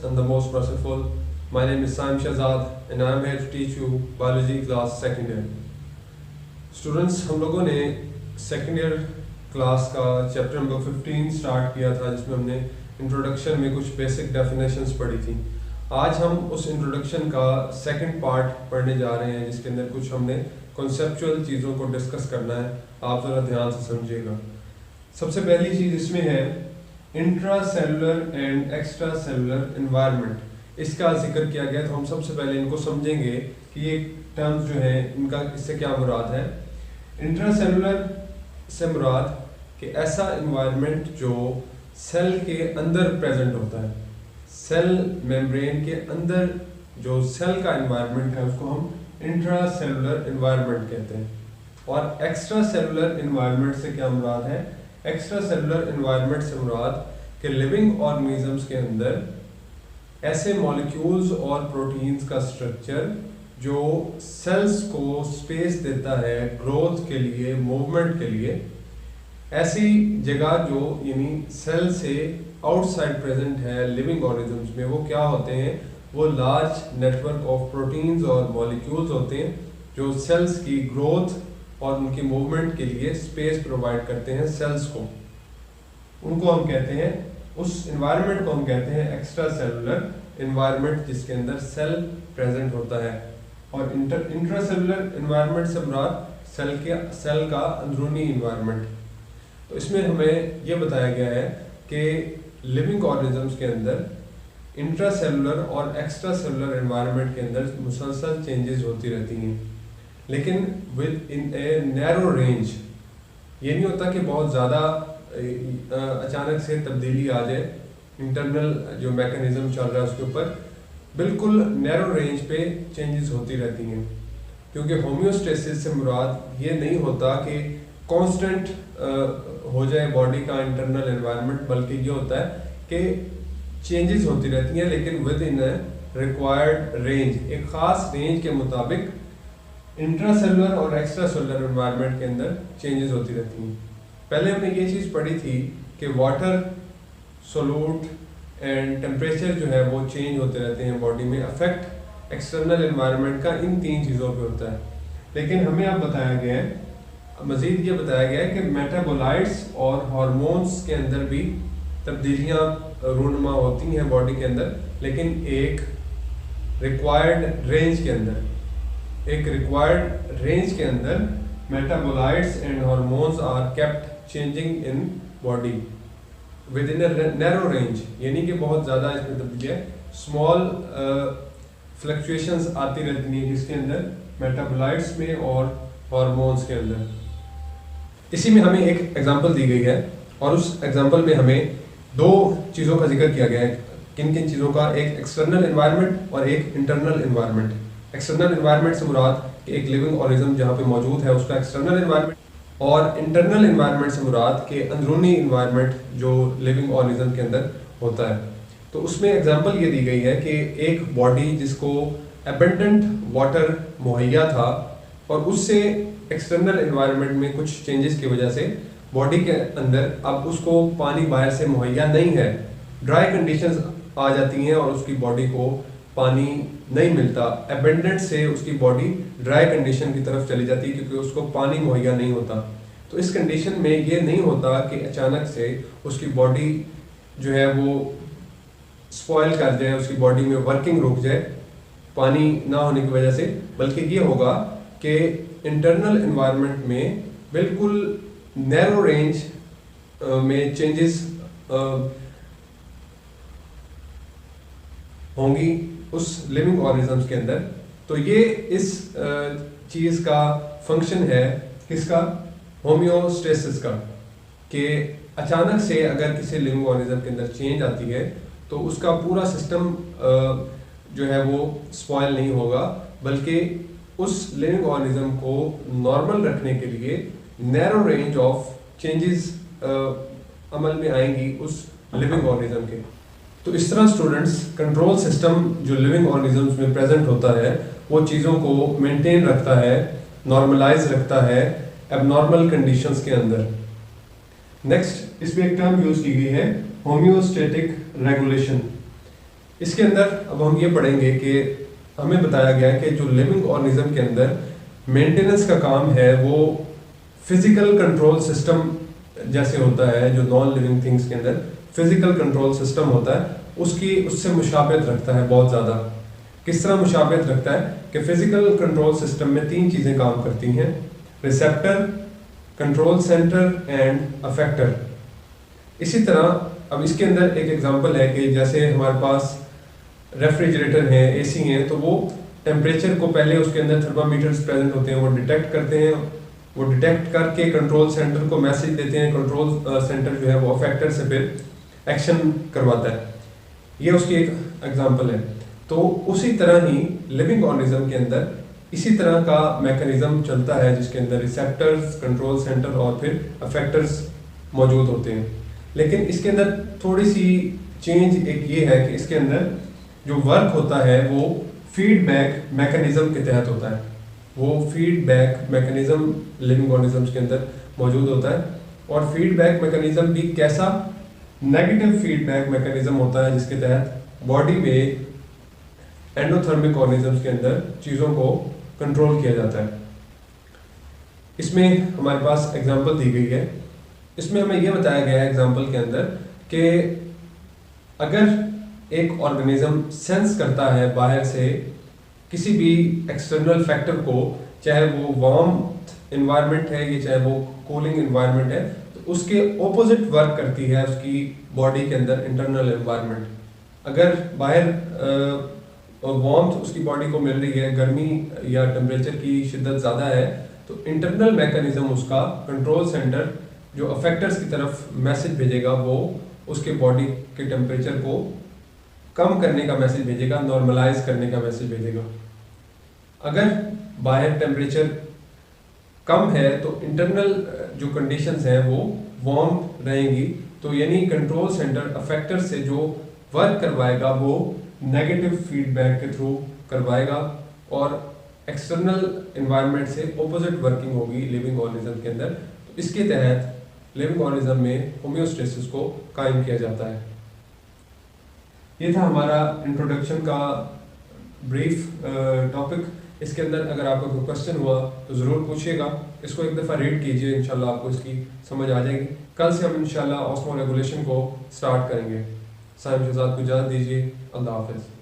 and the most merciful. My name is Saim Shahzad and I am here to teach you biology class second year. Students, हम लोगों ने second year class का chapter number 15 start किया था, जिसमें हमने introduction में कुछ बेसिक डेफिनेशंस पढ़ी थी। आज हम उस इंट्रोडक्शन का सेकंड पार्ट पढ़ने जा रहे हैं, जिसके अंदर कुछ हमने कॉन्सेप्चुअल चीज़ों को डिस्कस करना है। आप ज़रा ध्यान से समझिएगा। सबसे पहली चीज़ इसमें है intra cellular and extra cellular environment. इसका जिक्र किया गया, तो हम सबसे पहले इनको समझेंगे कि ये टर्म्स जो है इनका इससे क्या मुराद है। इंट्रा सेलुलर से मुराद कि ऐसा एनवायरनमेंट जो सेल के अंदर प्रेजेंट होता है, सेल मेम्ब्रेन के अंदर जो सेल का एनवायरनमेंट है उसको हम इंट्रा सेलुलर एनवायरनमेंट कहते हैं। और एक्स्ट्रा सेलुलर एनवायरनमेंट से क्या मुराद है? एक्स्ट्रा सेलुलर एनवायरनमेंट से मुराद कि लिविंग ऑर्गेनिजम्स के अंदर ऐसे मॉलिक्यूल्स और प्रोटीन्स का स्ट्रक्चर जो सेल्स को स्पेस देता है ग्रोथ के लिए, मूवमेंट के लिए, ऐसी जगह जो यानी सेल से आउटसाइड प्रेजेंट है लिविंग ऑर्गेनिजम्स में, वो क्या होते हैं? वो लार्ज नेटवर्क ऑफ प्रोटीन्स और मॉलिक्यूल्स होते हैं जो सेल्स की ग्रोथ और उनकी मूवमेंट के लिए स्पेस प्रोवाइड करते हैं सेल्स को। उनको हम कहते हैं, उस एनवायरनमेंट को हम कहते हैं एक्स्ट्रा सेलुलर एनवायरनमेंट, जिसके अंदर सेल प्रेजेंट होता है। और इंट्रा सेलुलर एनवायरनमेंट से मुराद सेल का अंदरूनी एनवायरनमेंट। तो इसमें हमें यह बताया गया है कि लिविंग ऑर्गेनिजम्स के अंदर इंट्रा सेलुलर और एक्स्ट्रा सेलुलर एनवायरनमेंट के अंदर मुसलसल चेंजेस होती रहती हैं, लेकिन with in a narrow range. ये नहीं होता कि बहुत ज़्यादा अचानक से तब्दीली आ जाए इंटरनल जो मैकेनिज्म चल रहा है उसके ऊपर, बिल्कुल नैरो रेंज पे चेंजेस होती रहती हैं। क्योंकि होम्योस्टेसिस से मुराद ये नहीं होता कि कांस्टेंट हो जाए बॉडी का इंटरनल एनवायरनमेंट, बल्कि ये होता है कि चेंजेस होती रहती हैं, लेकिन with in A required range, एक ख़ास रेंज के मुताबिक इंट्रा सेलुलर और एक्स्ट्रा सेलुलर एनवायरनमेंट के अंदर चेंजेस होती रहती हैं। पहले हमने ये चीज़ पढ़ी थी कि वाटर सोल्यूट एंड टेम्परेचर जो है वो चेंज होते रहते हैं बॉडी में। अफेक्ट एक्सटर्नल एनवायरनमेंट का इन तीन चीज़ों पे होता है। लेकिन हमें अब बताया गया है, मज़ीद ये बताया गया है कि मेटाबोलाइट्स और हार्मोन्स के अंदर भी तब्दीलियाँ रूनुमा होती हैं बॉडी के अंदर, लेकिन एक रिक्वायर्ड रेंज के अंदर। एक रिक्वायर्ड रेंज के अंदर metabolites and hormones are kept changing in body within a narrow range, यानी कि बहुत ज़्यादा इसमें तब्दीली है। स्मॉल फ्लक्चुएशंस आती रहती हैं जिसके अंदर मेटाबोलाइट्स में और हार्मोन्स के अंदर। इसी में हमें एक एग्जांपल दी गई है और उस एग्जांपल में हमें दो चीज़ों का जिक्र किया गया है। किन किन चीज़ों का? एक एक्सटर्नल एनवायरनमेंट और एक इंटरनल एनवायरनमेंट। एक्सटर्नल एनवायरनमेंट से मुराद कि एक लिविंग ऑर्गेनिज्म जहाँ पे मौजूद है उसका एक्सटर्नल एनवायरनमेंट, और इंटरनल एनवायरनमेंट से मुराद के अंदरूनी एनवायरनमेंट जो लिविंग ऑर्गेनिज्म के अंदर होता है। तो उसमें एग्जांपल ये दी गई है कि एक बॉडी जिसको एबंडेंट वाटर मुहैया था और उससे एक्सटर्नल एनवायरनमेंट में कुछ चेंजेस की वजह से बॉडी के अंदर अब उसको पानी बाहर से मुहैया नहीं है, ड्राई कंडीशंस आ जाती हैं और उसकी बॉडी को पानी नहीं मिलता। एबंडेंट से उसकी बॉडी ड्राई कंडीशन की तरफ चली जाती है क्योंकि उसको पानी मुहैया नहीं होता। तो इस कंडीशन में ये नहीं होता कि अचानक से उसकी बॉडी जो है वो स्पॉइल कर जाए, उसकी बॉडी में वर्किंग रुक जाए पानी ना होने की वजह से, बल्कि ये होगा कि इंटरनल एनवायरनमेंट में बिल्कुल नैरो रेंज में चेंजेस होंगी उस लिविंग ऑर्गेनिजम्स के अंदर। तो ये इस चीज़ का फंक्शन है, किसका? होम्योस्टेसिस का। कि अचानक से अगर किसी लिविंग ऑर्गेनिज्म के अंदर चेंज आती है तो उसका पूरा सिस्टम जो है वो स्पॉइल नहीं होगा, बल्कि उस लिविंग ऑर्गेनिज्म को नॉर्मल रखने के लिए नैरो रेंज ऑफ चेंजेस अमल में आएंगी उस लिविंग ऑर्गेनिज्म के। तो इस तरह स्टूडेंट्स, कंट्रोल सिस्टम जो लिविंग ऑर्गेनिजम्स में प्रेजेंट होता है वो चीज़ों को मेंटेन रखता है, नॉर्मलाइज रखता है एबनॉर्मल कंडीशंस के अंदर। नेक्स्ट, इसमें एक टर्म यूज की गई है होम्योस्टेटिक रेगुलेशन। इसके अंदर अब हम ये पढ़ेंगे कि हमें बताया गया है कि जो लिविंग ऑर्गेनिज्म के अंदर मेंटेनेंस का काम है वो फिजिकल कंट्रोल सिस्टम जैसे होता है, जो नॉन लिविंग थिंग्स के अंदर फिजिकल कंट्रोल सिस्टम होता है उससे मुशाबहत रखता है बहुत ज़्यादा। किस तरह मुशाबहत रखता है कि फिजिकल कंट्रोल सिस्टम में 3 चीज़ें काम करती हैं, receptor, control centre and effector. इसी तरह अब इसके अंदर एक एग्जांपल है कि जैसे हमारे पास रेफ्रिजरेटर हैं, एसी हैं, तो वो टेम्परेचर को पहले उसके अंदर थर्मामीटर्स प्रेजेंट होते हैं, वो डिटेक्ट करते हैं, वो डिटेक्ट करके कंट्रोल सेंटर को मैसेज देते हैं, कंट्रोल सेंटर जो है वो अफेक्टर से फिर एक्शन करवाता है। ये उसकी एक एग्जांपल है। तो उसी तरह ही लिविंग ऑर्गेनिज्म के अंदर इसी तरह का मैकेनिज्म चलता है जिसके अंदर रिसेप्टर्स, कंट्रोल सेंटर और फिर अफेक्टर्स मौजूद होते हैं। लेकिन इसके अंदर थोड़ी सी चेंज एक ये है कि इसके अंदर जो वर्क होता है वो फीडबैक मैकेनिज्म के तहत होता है। वो फीडबैक मैकेनिज्म लिविंग ऑर्गेनिजम्स के अंदर मौजूद होता है। और फीडबैक मैकेनिज्म भी कैसा? नेगेटिव फीडबैक मैकेनिज्म होता है जिसके तहत बॉडी में एंडोथर्मिक ऑर्गेनिजम्स के अंदर चीज़ों को कंट्रोल किया जाता है। इसमें हमारे पास एग्जांपल दी गई है। इसमें हमें यह बताया गया है एग्जांपल के अंदर कि अगर एक ऑर्गेनिज्म सेंस करता है बाहर से किसी भी एक्सटर्नल फैक्टर को, चाहे वो वार्म इन्वायरमेंट है या चाहे वो कूलिंग इन्वायरमेंट है, तो उसके ऑपोजिट वर्क करती है उसकी बॉडी के अंदर इंटरनल एनवायरनमेंट। अगर बाहर वार्मथ उसकी बॉडी को मिल रही है, गर्मी या टेम्परेचर की शिद्दत ज़्यादा है, तो इंटरनल मैकेनिज्म उसका कंट्रोल सेंटर जो अफेक्टर्स की तरफ मैसेज भेजेगा वो उसके बॉडी के टेम्परेचर को कम करने का मैसेज भेजेगा, नॉर्मलाइज करने का मैसेज भेजेगा। अगर बाहर टेम्परेचर कम है तो इंटरनल जो कंडीशंस हैं वो वार्म रहेंगी, तो यानी कंट्रोल सेंटर अफेक्टर से जो वर्क करवाएगा वो नेगेटिव फीडबैक के थ्रू करवाएगा और एक्सटर्नल एनवायरनमेंट से ऑपोजिट वर्किंग होगी लिविंग ऑर्गेनिज्म के अंदर। तो इसके तहत लिविंग ऑर्गेनिज्म में होम्योस्टेसिस को कायम किया जाता है। ये था हमारा इंट्रोडक्शन का ब्रीफ टॉपिक। इसके अंदर अगर आपका कोई क्वेश्चन हुआ तो ज़रूर पूछिएगा, इसको एक दफ़ा रीड कीजिए, इंशाल्लाह आपको इसकी समझ आ जाएगी। कल से हम इंशाल्लाह ऑस्मो रेगुलेशन को स्टार्ट करेंगे। साइम शहजाद को इजाज़त दीजिए। अल्लाह हाफ़िज़।